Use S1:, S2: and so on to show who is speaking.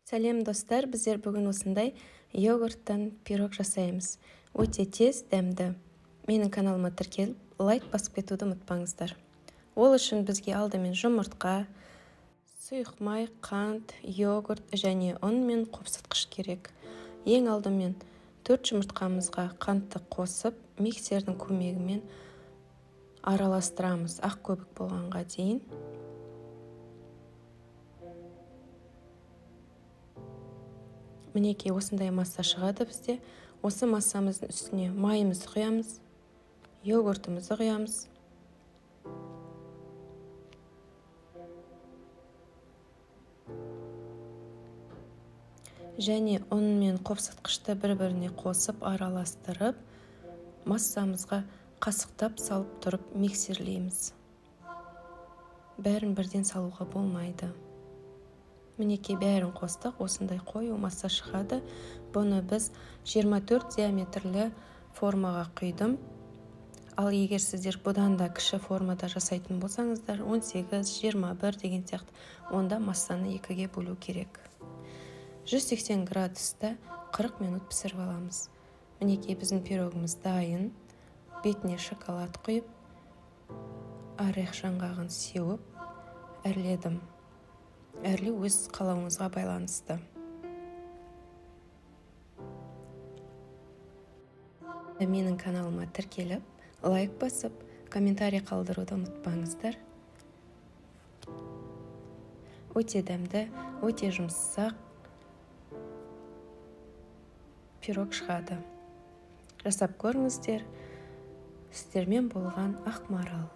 S1: Сәлем достар, біздер бүгін осындай йогурттан пирог жасаймыз. Өте тез, дәмді. Менің каналыма тіркеліп, лайк басып кетуді ұмытпаңыздар. Ол үшін бізге алдымен жұмыртқа, сұйық май, қант, йогурт және ұн мен қопсытқыш керек. Ең алдымен 4 жұмыртқамызға қантты қосып, миксердің көмегімен араластырамыз ақ көбік болғанға дейін. Мінекей осындай масса шығады бізде. Осы массамыздың үстіне майымызды құямыз, йогуртымызды құямыз. Және ұн мен қопсытқышты бір-біріне қосып араластырып, массамызға қасықтап салып тұрып миксерлейміз. Бәрін бірден салуға болмайды. Мінекей бәрін қостық, осындай қою масса шығады. Бұны біз 24 диаметрлі формаға құйдым. Ал егер сіздер бұдан да кіші формада жасайтын болсаңыздар, 18-21 деген сияқты, онда массаны екіге бөлу керек. 180 градуста 40 минут пісіріп аламыз. Мінекей біздің пирогымыз дайын. Бетіне шоколад құйып, орех жаңғағын сеуіп, әрледім. Әрлеу өз қалауыңызға байланысты. Менің каналыма тіркеліп, лайк басып, комментарий қалдыруды ұмытпаңыздар. Өте дәмді, өте жұмсақ пирог шығады. Жасап көріңіздер. Сіздермен болған Ақмарал.